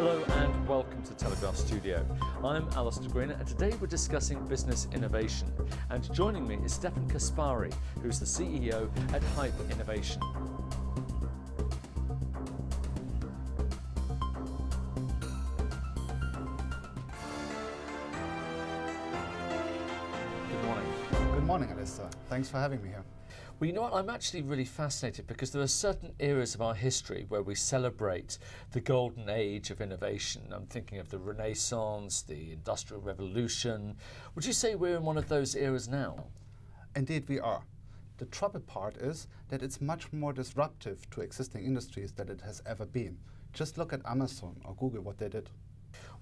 Hello and welcome to Telegraph Studio. I'm Alistair Green and today we're discussing business innovation. And joining me is Stefan Kaspari, who's the CEO at Hype Innovation. Good morning. Good morning, Alistair. Thanks for having me here. Well, you know what, I'm actually really fascinated because there are certain eras of our history where we celebrate the golden age of innovation. I'm thinking of the Renaissance, the Industrial Revolution. Would you say we're in one of those eras now? Indeed, we are. The trouble part is that it's much more disruptive to existing industries than it has ever been. Just look at Amazon or Google, what they did.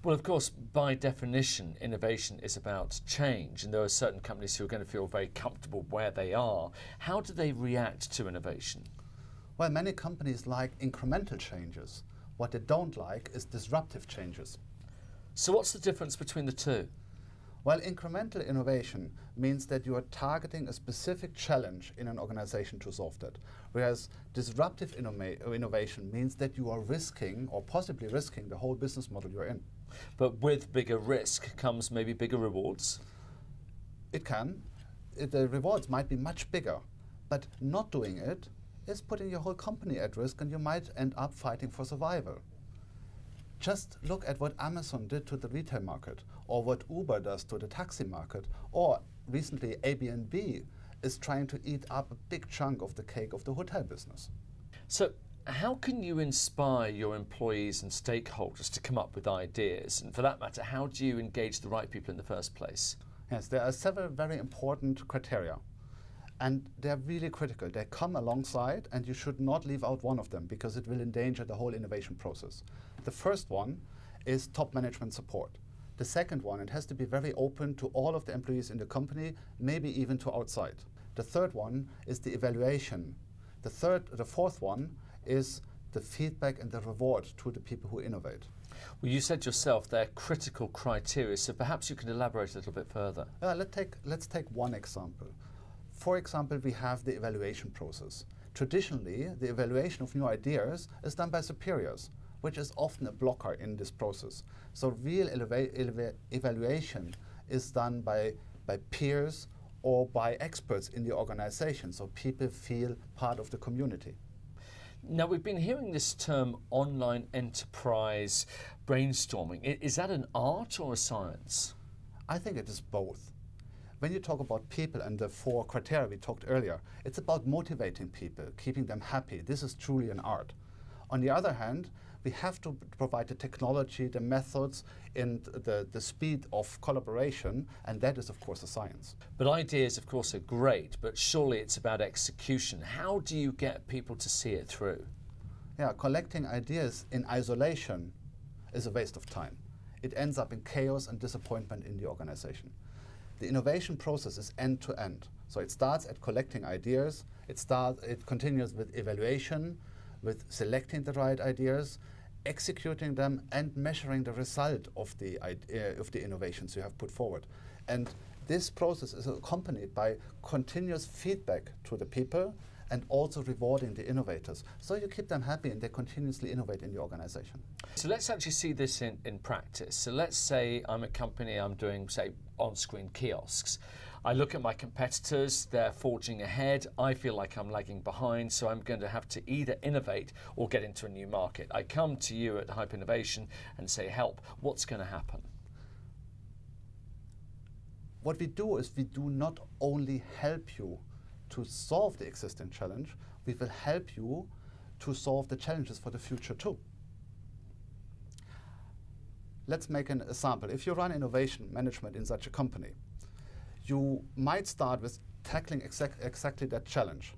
Well, of course, by definition, innovation is about change, and there are certain companies who are going to feel very comfortable where they are. How do they react to innovation? Well, many companies like incremental changes. What they don't like is disruptive changes. So what's the difference between the two? Well, incremental innovation means that you are targeting a specific challenge in an organization to solve that, whereas disruptive innovation means that you are risking or possibly risking the whole business model you're in. But with bigger risk comes maybe bigger rewards? It can. The rewards might be much bigger, but not doing it is putting your whole company at risk and you might end up fighting for survival. Just look at what Amazon did to the retail market, or what Uber does to the taxi market, or recently Airbnb is trying to eat up a big chunk of the cake of the hotel business. So how can you inspire your employees and stakeholders to come up with ideas? And for that matter, how do you engage the right people in the first place? Yes, there are several very important criteria. And they're really critical. They come alongside, and you should not leave out one of them because it will endanger the whole innovation process. The first one is top management support. The second one, it has to be very open to all of the employees in the company, maybe even to outside. The third one is the evaluation. The fourth one is the feedback and the reward to the people who innovate. Well, you said yourself they're critical criteria, so perhaps you can elaborate a little bit further. Let's take one example. For example, we have the evaluation process. Traditionally, the evaluation of new ideas is done by superiors, which is often a blocker in this process. So real evaluation is done by peers or by experts in the organization, so people feel part of the community. Now, we've been hearing this term online enterprise brainstorming. Is that an art or a science? I think it is both. When you talk about people and the 4 criteria we talked earlier, it's about motivating people, keeping them happy. This is truly an art. On the other hand, we have to provide the technology, the methods, and the speed of collaboration, and that is, of course, a science. But ideas, of course, are great, but surely it's about execution. How do you get people to see it through? Yeah, collecting ideas in isolation is a waste of time. It ends up in chaos and disappointment in the organization. The innovation process is end-to-end. So it starts at collecting ideas, it continues with evaluation, with selecting the right ideas, executing them, and measuring the result of the innovations you have put forward. And this process is accompanied by continuous feedback to the people and also rewarding the innovators. So you keep them happy and they continuously innovate in the organization. So let's actually see this in practice. So let's say I'm a company, I'm doing, say, on-screen kiosks. I look at my competitors, they're forging ahead. I feel like I'm lagging behind, so I'm going to have to either innovate or get into a new market. I come to you at Hype Innovation and say, help, what's going to happen? What we do is we do not only help you to solve the existing challenge, we will help you to solve the challenges for the future too. Let's make an example. If you run innovation management in such a company, you might start with tackling exactly that challenge.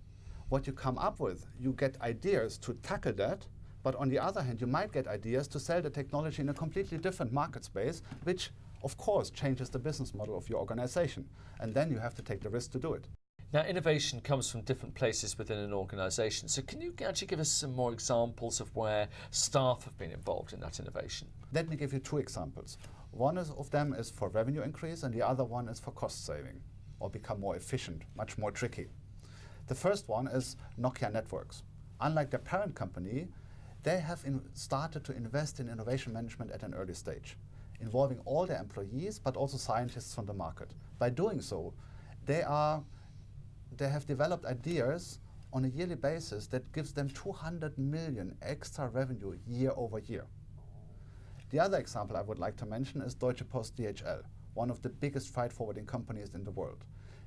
What you come up with, you get ideas to tackle that, but on the other hand, you might get ideas to sell the technology in a completely different market space, which of course changes the business model of your organization. And then you have to take the risk to do it. Now, innovation comes from different places within an organisation. So can you actually give us some more examples of where staff have been involved in that innovation? Let me give you 2 examples. One of them is for revenue increase and the other one is for cost saving or become more efficient, much more tricky. The first one is Nokia Networks. Unlike their parent company, they have started to invest in innovation management at an early stage, involving all their employees, but also scientists from the market. By doing so, they have developed ideas on a yearly basis that gives them 200 million extra revenue year over year. The other example I would like to mention is Deutsche Post DHL, one of the biggest freight forwarding companies in the world.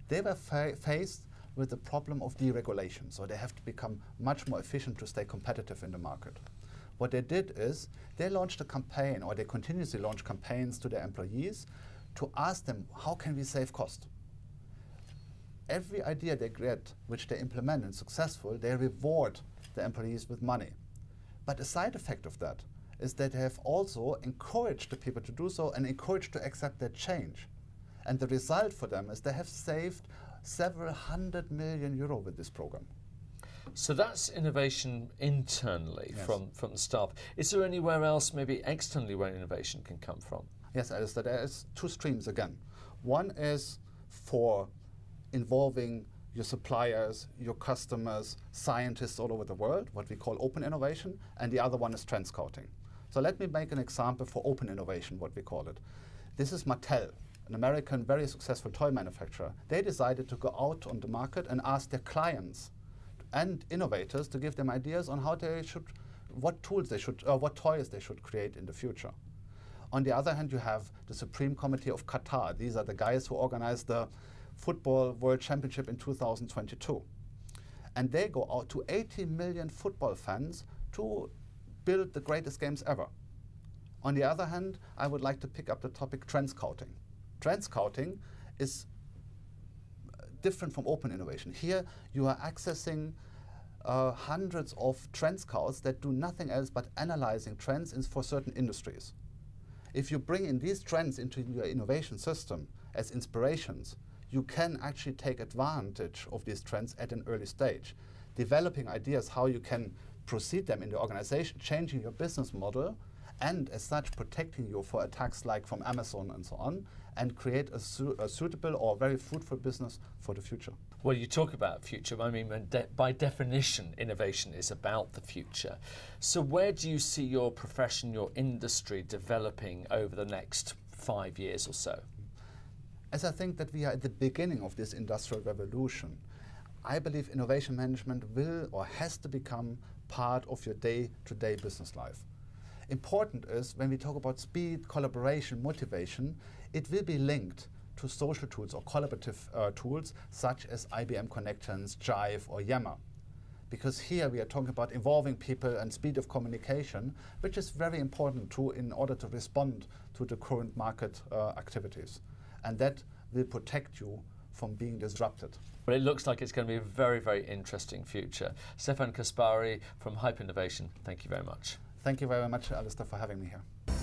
They were faced with the problem of deregulation, so they have to become much more efficient to stay competitive in the market. What they did is they launched a campaign, or they continuously launch campaigns to their employees to ask them, how can we save cost? Every idea they get, which they implement and successful, they reward the employees with money. But a side effect of that is that they have also encouraged the people to do so and encouraged to accept that change. And the result for them is they have saved several €100 million with this program. So that's innovation internally, yes, from the staff. Is there anywhere else, maybe externally, where innovation can come from? Yes, Alistair, there is two streams again. One is for involving your suppliers, your customers, scientists all over the world, what we call open innovation, and the other one is trend scouting. So let me make an example for open innovation, what we call it. This is Mattel, an American very successful toy manufacturer. They decided to go out on the market and ask their clients and innovators to give them ideas on how they should, what tools they should, what toys they should create in the future. On the other hand, you have the Supreme Committee of Qatar. These are the guys who organized the Football World Championship in 2022. And they go out to 80 million football fans to build the greatest games ever. On the other hand, I would like to pick up the topic trend scouting. Trend scouting is different from open innovation. Here you are accessing hundreds of trend scouts that do nothing else but analyzing trends for certain industries. If you bring in these trends into your innovation system as inspirations, you can actually take advantage of these trends at an early stage, developing ideas how you can proceed them in the organization, changing your business model, and as such protecting you for attacks like from Amazon and so on, and create a suitable or very fruitful business for the future. Well, you talk about future. I mean, by definition, innovation is about the future. So where do you see your profession, your industry developing over the next 5 years or so? As I think that we are at the beginning of this industrial revolution, I believe innovation management will or has to become part of your day-to-day business life. Important is when we talk about speed, collaboration, motivation, it will be linked to social tools or collaborative tools such as IBM Connections, Jive or Yammer. Because here we are talking about involving people and speed of communication, which is very important too in order to respond to the current market activities. And that will protect you from being disrupted. Well, it looks like it's going to be a very, very interesting future. Stefan Kaspari from Hyper Innovation, thank you very much. Thank you very much, Alistair, for having me here.